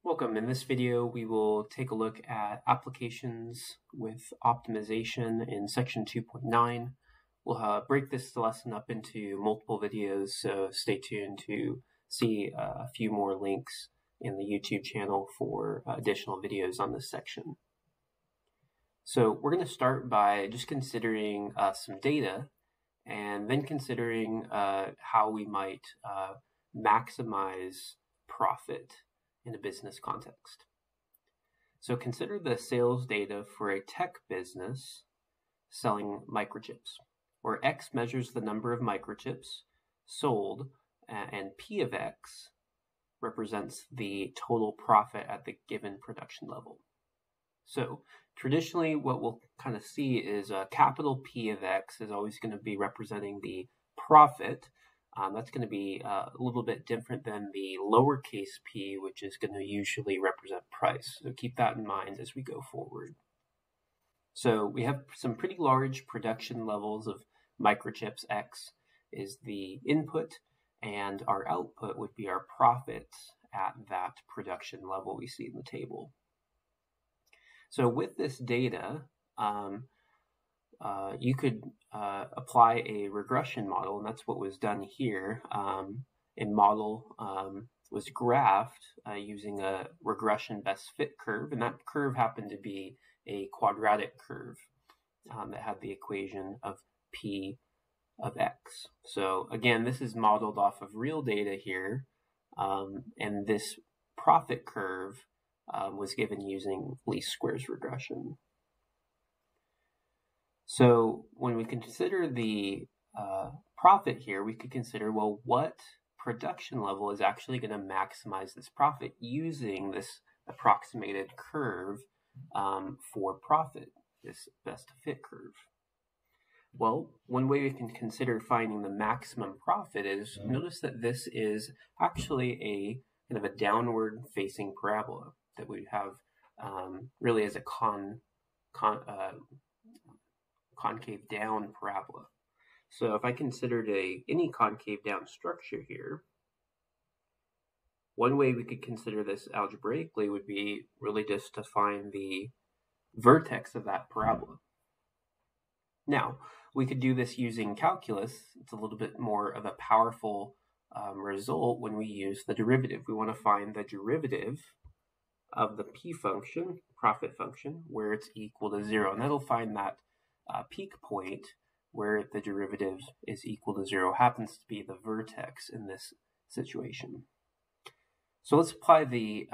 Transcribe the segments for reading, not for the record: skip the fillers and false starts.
Welcome. In this video, we will take a look at applications with optimization in section 2.9. We'll break this lesson up into multiple videos, so stay tuned to see a few more links in the YouTube channel for additional videos on this section. So we're going to start by just considering some data and then considering how we might maximize profit in a business context. So consider the sales data for a tech business selling microchips, where X measures the number of microchips sold and P of X represents the total profit at the given production level. So traditionally what we'll kind of see is a capital P of X is always going to be representing the profit. That's going to be a little bit different than the lowercase p, which is going to usually represent price. So keep that in mind as we go forward. So we have some pretty large production levels of microchips. X is the input, and our output would be our profit at that production level we see in the table. So with this data, you could apply a regression model, and that's what was done here. A model was graphed using a regression best fit curve, and that curve happened to be a quadratic curve that had the equation of P of X. So again, this is modeled off of real data here, and this profit curve was given using least squares regression. So when we consider the profit here, we could consider, well, what production level is actually going to maximize this profit using this approximated curve for profit, this best fit curve. Well, one way we can consider finding the maximum profit is, notice that this is actually a kind of a downward facing parabola that we have really as a concave down parabola. So if I considered any concave down structure here, one way we could consider this algebraically would be really just to find the vertex of that parabola. Now, we could do this using calculus. It's a little bit more of a powerful result when we use the derivative. We want to find the derivative of the P function, profit function, where it's equal to 0, and that'll find that peak point where the derivative is equal to 0 happens to be the vertex in this situation. So let's apply the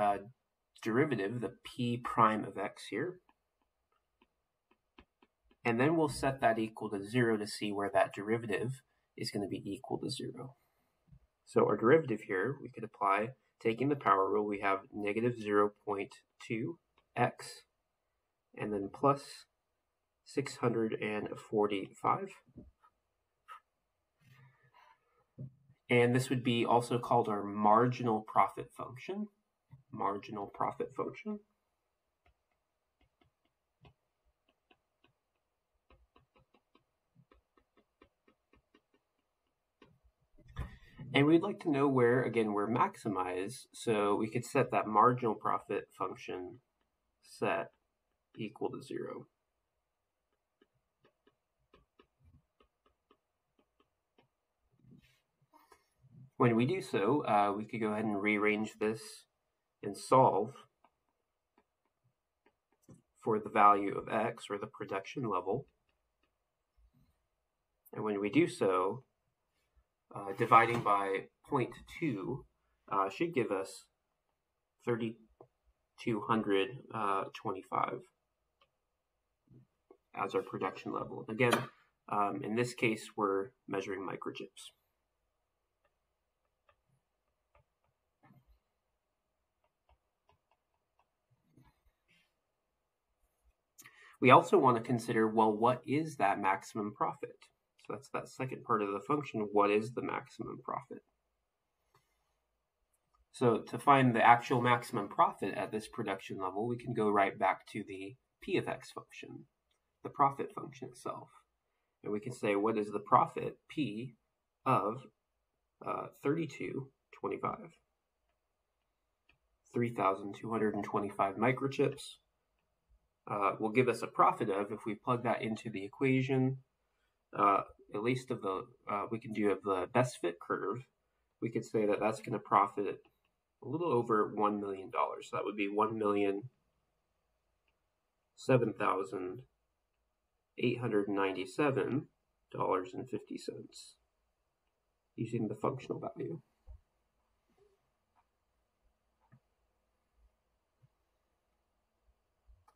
derivative, the P prime of X here, and then we'll set that equal to 0 to see where that derivative is going to be equal to 0. So our derivative here, we could apply, taking the power rule, we have negative 0.2x and then plus 645. And this would be also called our marginal profit function. Marginal profit function. And we'd like to know where, again, we're maximized. So we could set that marginal profit function set equal to 0. When we do so, we could go ahead and rearrange this and solve for the value of X, or the production level. And when we do so, dividing by 0.2 should give us 3,225 as our production level. Again, in this case, we're measuring microchips. We also want to consider, well, what is that maximum profit? So that's that second part of the function. What is the maximum profit? So to find the actual maximum profit at this production level, we can go right back to the P of X function, the profit function itself. And we can say, what is the profit P of 32.25? 3,225 microchips will give us a profit of, if we plug that into the equation, at least of the, we can do of the best fit curve, we could say that that's going to profit a little over $1 million. So that would be $1,007,897.50 using the functional value.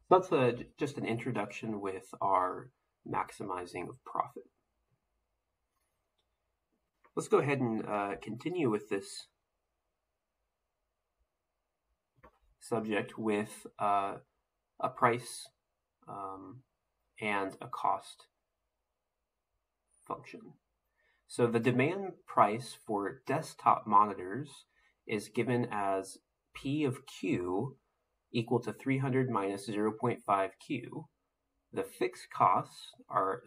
That's just an introduction with our maximizing of profit. Let's go ahead and continue with this subject with a price and a cost function. So the demand price for desktop monitors is given as P of Q equal to 300 minus 0.5 Q. The fixed costs are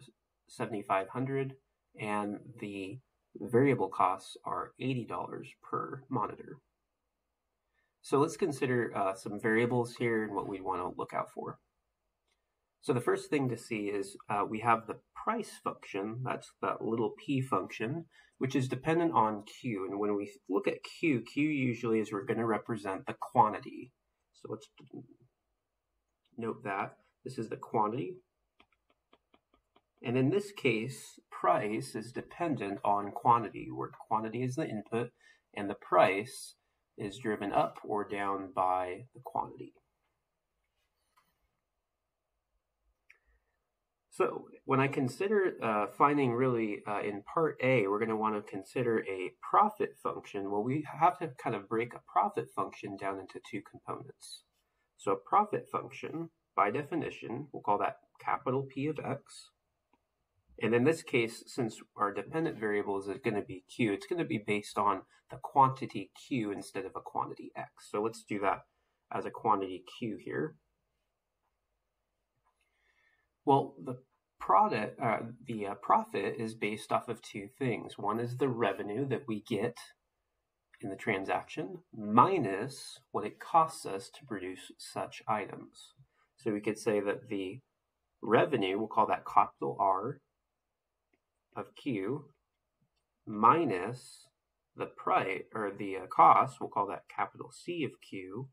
7,500 and the variable costs are $80 per monitor. So let's consider some variables here and what we want to look out for. So the first thing to see is we have the price function, that's that little p function, which is dependent on Q. And when we look at Q, Q usually is we're going to represent the quantity. So let's note that this is the quantity. And in this case, price is dependent on quantity, where quantity is the input and the price is driven up or down by the quantity. So when I consider finding really in part A, we're going to want to consider a profit function. Well, we have to kind of break a profit function down into two components. So a profit function, by definition, we'll call that capital P of X. And in this case, since our dependent variable is going to be Q, it's going to be based on the quantity Q instead of a quantity X. So let's do that as a quantity Q here. Well, the profit is based off of two things. One is the revenue that we get in the transaction minus what it costs us to produce such items. So we could say that the revenue, we'll call that capital R of Q, minus the price or the cost, we'll call that capital C of Q,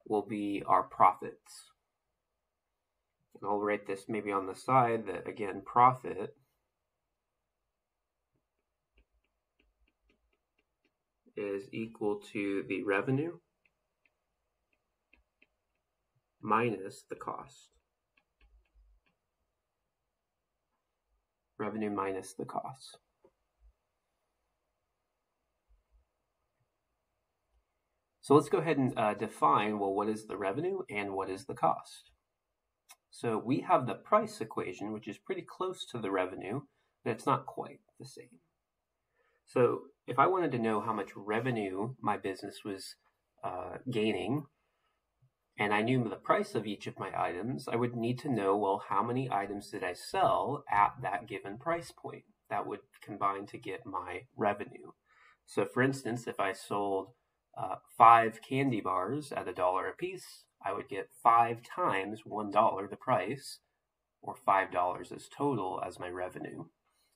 will be our profits. And I'll write this maybe on the side that, again, profit is equal to the revenue minus the cost. Revenue minus the cost. So let's go ahead and define, well, what is the revenue and what is the cost? So we have the price equation, which is pretty close to the revenue, but it's not quite the same. So if I wanted to know how much revenue my business was gaining, and I knew the price of each of my items, I would need to know, well, how many items did I sell at that given price point? That would combine to get my revenue. So for instance, if I sold 5 candy bars at $1 a piece, I would get 5 times $1 the price, or $5 as total as my revenue.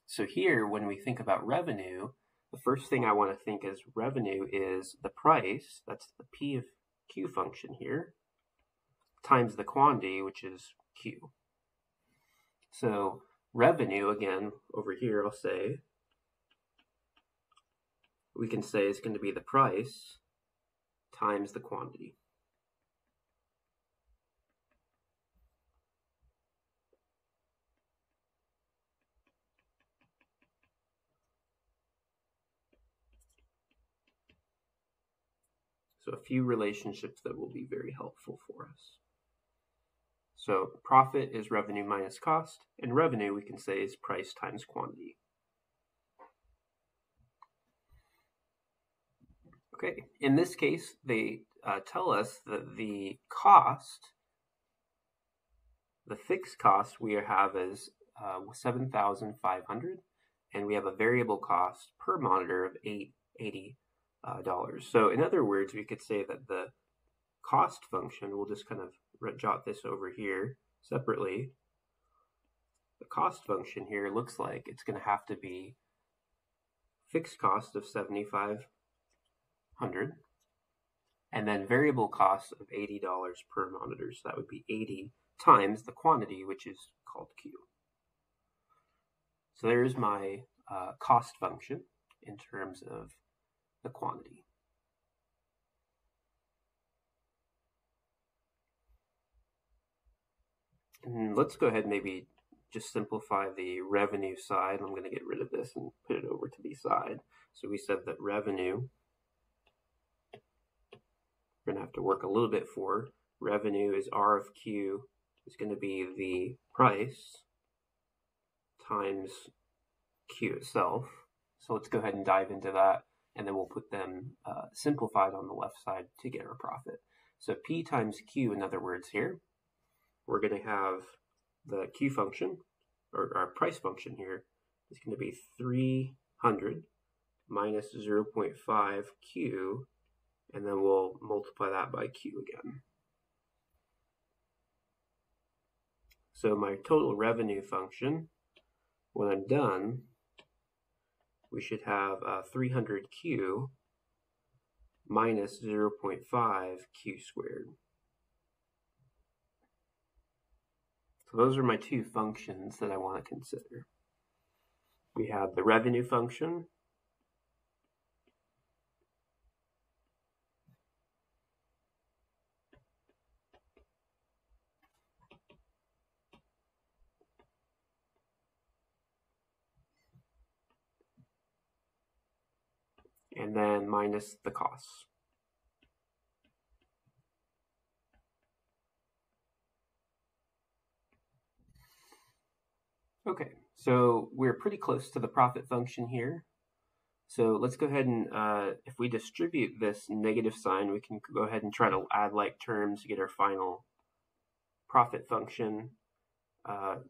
So here, when we think about revenue, the first thing I want to think as revenue is the price, that's the P of Q function here, times the quantity, which is Q. So revenue, again, over here, I'll say, we can say is going to be the price times the quantity. So a few relationships that will be very helpful for us. So profit is revenue minus cost, and revenue we can say is price times quantity. Okay, in this case, they tell us that the cost, the fixed cost we have is 7,500, and we have a variable cost per monitor of $80. dollars. So in other words, we could say that the cost function, we'll just kind of jot this over here separately. The cost function here looks like it's going to have to be fixed cost of $7,500 and then variable cost of $80 per monitor. So that would be 80 times the quantity, which is called Q. So there's my cost function in terms of the quantity. And let's go ahead and maybe just simplify the revenue side. I'm going to get rid of this and put it over to the side. So we said that revenue, we're going to have to work a little bit for. Revenue is R of Q is going to be the price times Q itself. So let's go ahead and dive into that, and then we'll put them simplified on the left side to get our profit. So P times Q, in other words here, we're going to have the Q function, or our price function here, is going to be 300 minus 0.5 Q, and then we'll multiply that by Q again. So my total revenue function, when I'm done, we should have 300Q minus 0.5 Q squared. So those are my two functions that I want to consider. We have the revenue function, and then minus the costs. Okay, so we're pretty close to the profit function here. So let's go ahead and, if we distribute this negative sign, we can go ahead and try to add like terms to get our final profit function.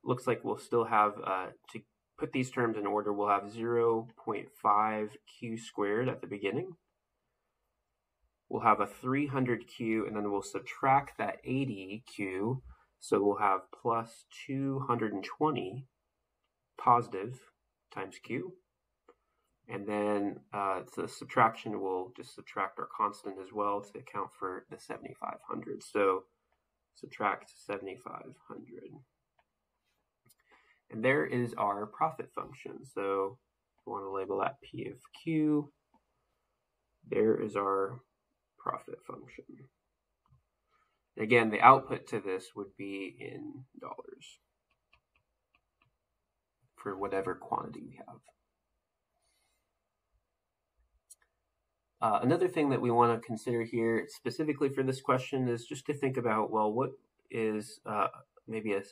Looks like we'll still have, to put these terms in order, we'll have 0.5 Q squared at the beginning. We'll have a 300 Q, and then we'll subtract that 80 Q. So we'll have plus 220 positive times Q. And then the subtraction will just subtract our constant as well to account for the 7,500. So subtract 7,500. And there is our profit function. So we want to label that P of Q. There is our profit function. Again, the output to this would be in dollars for whatever quantity we have. Another thing that we want to consider here specifically for this question is just to think about, well, what is maybe a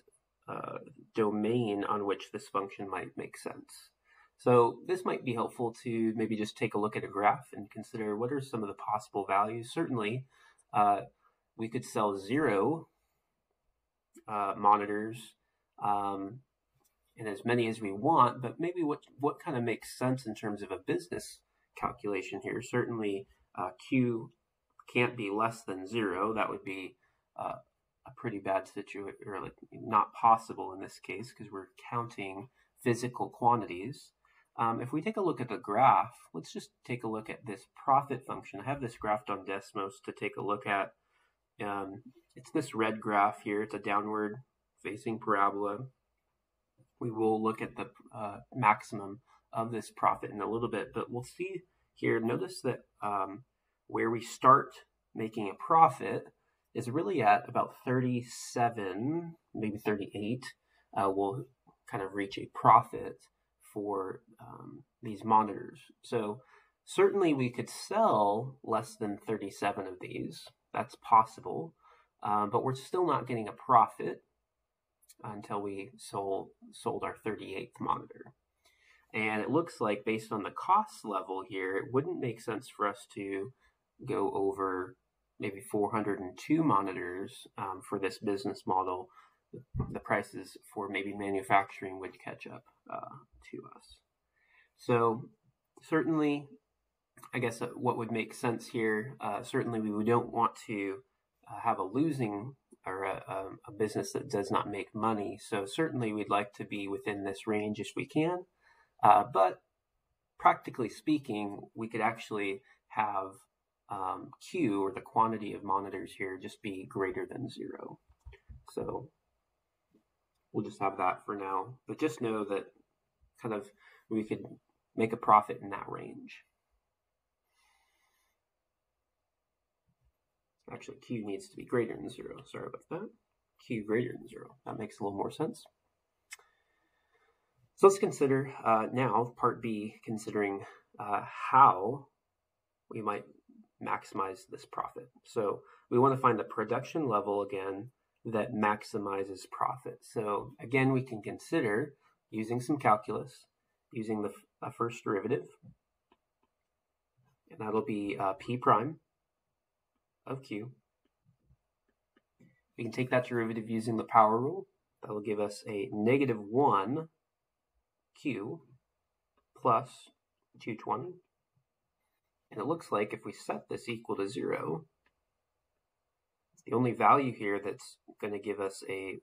domain on which this function might make sense. So this might be helpful to maybe just take a look at a graph and consider what are some of the possible values. Certainly, we could sell 0 monitors and as many as we want, but maybe what kind of makes sense in terms of a business calculation here. Certainly, Q can't be less than 0. That would be a pretty bad situation, or like not possible in this case, because we're counting physical quantities. If we take a look at the graph, let's just take a look at this profit function. I have this graphed on Desmos to take a look at. It's this red graph here. It's a downward facing parabola. We will look at the maximum of this profit in a little bit, but we'll see here, notice that where we start making a profit is really at about 37, maybe 38. We'll kind of reach a profit for these monitors. So certainly we could sell less than 37 of these. That's possible, but we're still not getting a profit until we sold our 38th monitor. And it looks like based on the cost level here, it wouldn't make sense for us to go over maybe 402 monitors for this business model. The prices for maybe manufacturing would catch up to us. So certainly I guess what would make sense here, certainly we don't want to have a losing or a business that does not make money. So certainly we'd like to be within this range if we can. But practically speaking, we could actually have Q, or the quantity of monitors here, just be greater than 0. So we'll just have that for now. But just know that kind of we could make a profit in that range. Actually, Q needs to be greater than 0. Sorry about that. Q greater than 0. That makes a little more sense. So let's consider now part B, considering how we might maximize this profit. So we want to find the production level again that maximizes profit. So again, we can consider using some calculus, using the first derivative, and that'll be P prime of Q. We can take that derivative using the power rule. That will give us a -1 Q plus 220. And it looks like if we set this equal to 0, the only value here that's going to give us a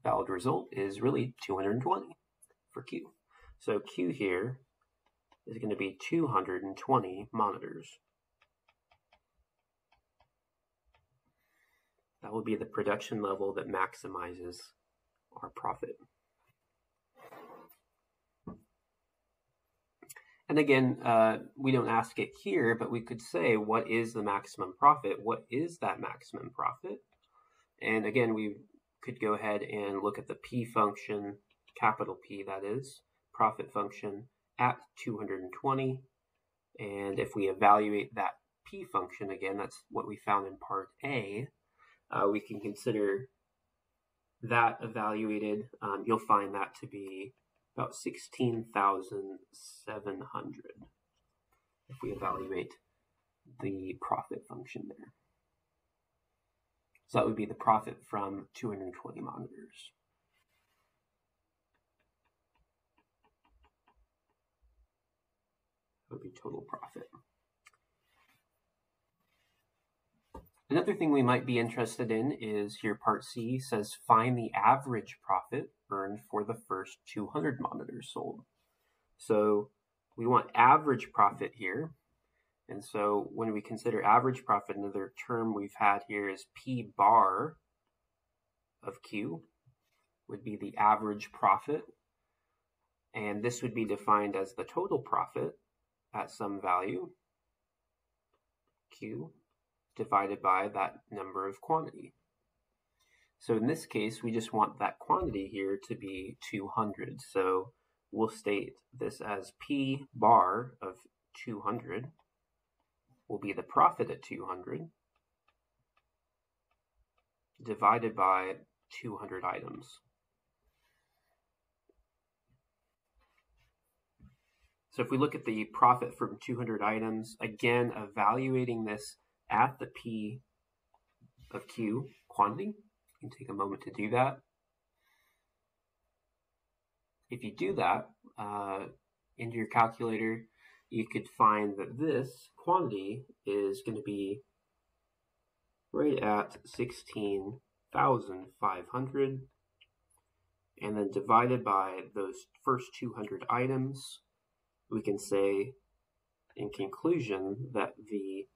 valid result is really 220 for Q. So Q here is going to be 220 monitors. That will be the production level that maximizes our profit. And again, we don't ask it here, but we could say, what is the maximum profit? What is that maximum profit? And again, we could go ahead and look at the P function, capital P that is, profit function at 220. And if we evaluate that P function, again, that's what we found in part A, we can consider that evaluated. You'll find that to be about 16,700 if we evaluate the profit function there. So that would be the profit from 220 monitors. That would be total profit. Another thing we might be interested in is here part C says find the average profit earned for the first 200 monitors sold. So we want average profit here. And so when we consider average profit, another term we've had here is P bar of Q would be the average profit. And this would be defined as the total profit at some value, Q, divided by that number of quantity. So in this case, we just want that quantity here to be 200. So we'll state this as P bar of 200 will be the profit at 200 divided by 200 items. So if we look at the profit from 200 items, again, evaluating this at the P of Q quantity, you can take a moment to do that. If you do that into your calculator, you could find that this quantity is going to be right at 16,500, and then divided by those first 200 items, we can say in conclusion that the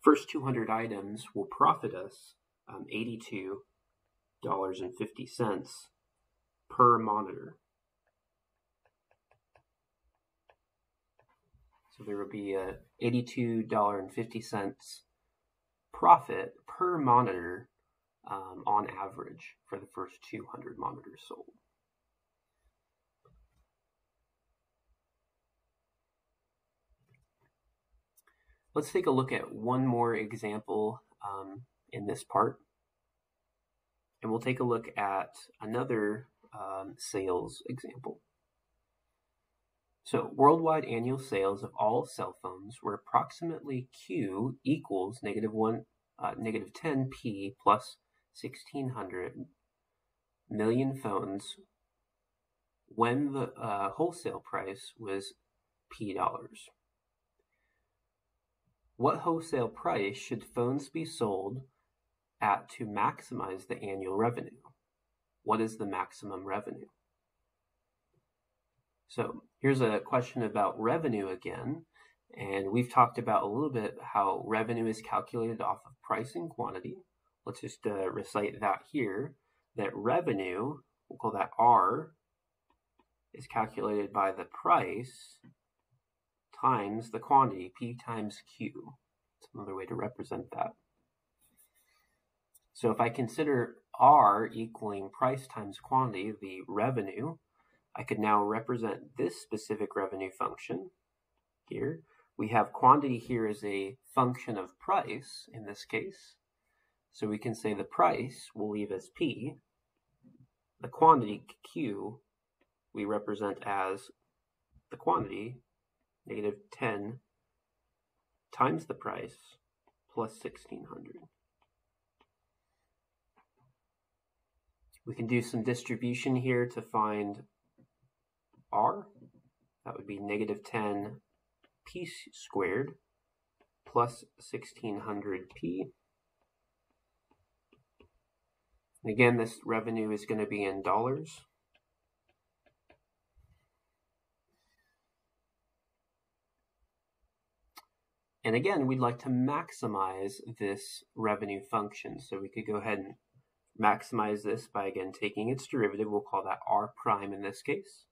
first 200 items will profit us $82.50 per monitor. So there will be a $82.50 profit per monitor on average for the first 200 monitors sold. Let's take a look at one more example in this part. And we'll take a look at another sales example. So worldwide annual sales of all cell phones were approximately Q equals negative 10P plus 1,600 million phones when the wholesale price was P dollars. what wholesale price should phones be sold at to maximize the annual revenue? What is the maximum revenue? So here's a question about revenue again. And we've talked about a little bit how revenue is calculated off of price and quantity. Let's just recite that here. That revenue, we'll call that R, is calculated by the price times the quantity, P times Q. That's another way to represent that. So if I consider R equaling price times quantity, the revenue, I could now represent this specific revenue function here. We have quantity here as a function of price in this case. So we can say the price we'll leave as P. The quantity Q we represent as the quantity, -10 times the price plus 1,600. We can do some distribution here to find R. That would be -10 P squared plus 1,600 P. And again, this revenue is going to be in dollars. And again, we'd like to maximize this revenue function. So we could go ahead and maximize this by, again, taking its derivative. We'll call that R prime in this case.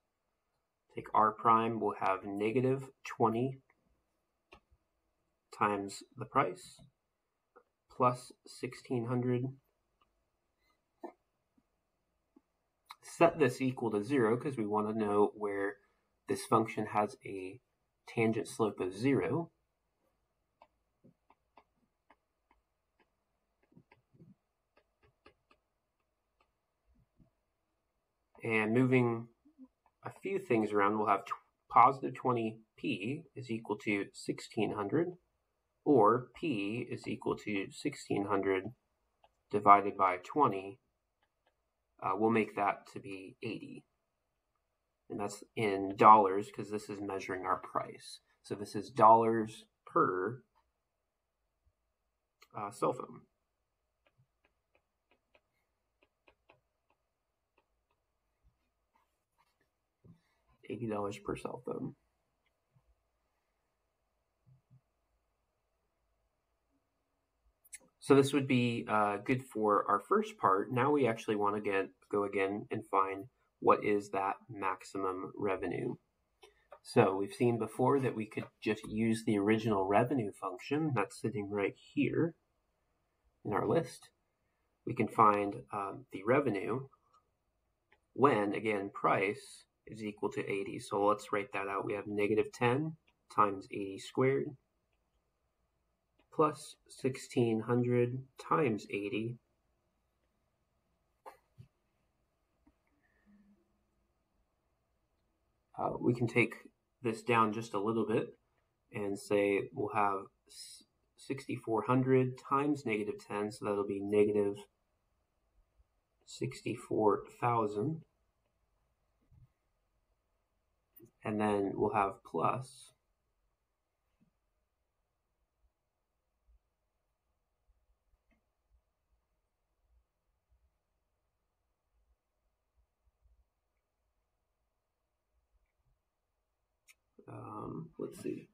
Take R prime, we'll have -20 times the price plus 1,600. Set this equal to 0 because we want to know where this function has a tangent slope of 0. And moving a few things around, we'll have positive 20p is equal to 1,600, or p is equal to 1,600 divided by 20. We'll make that to be 80. And that's in dollars because this is measuring our price. So this is dollars per cell phone. $80 per cell phone. So this would be good for our first part. Now we actually want to go again and find what is that maximum revenue. So we've seen before that we could just use the original revenue function that's sitting right here in our list. We can find the revenue when, again, price is equal to 80. So let's write that out. We have -10 times 80 squared plus 1,600 times 80 we can take this down just a little bit and say we'll have 6,400 times -10, so that'll be -64,000. And then we'll have plus let's see,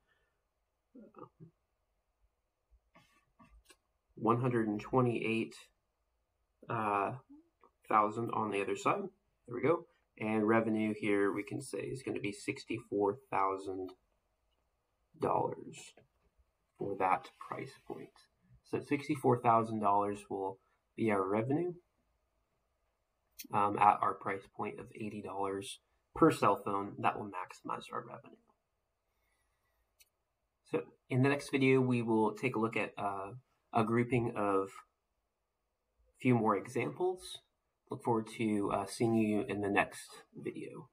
128,000 on the other side. There we go. And revenue here we can say is going to be $64,000 for that price point. So $64,000 will be our revenue at our price point of $80 per cell phone. That will maximize our revenue. So in the next video, we will take a look at a grouping of a few more examples. Look forward to seeing you in the next video.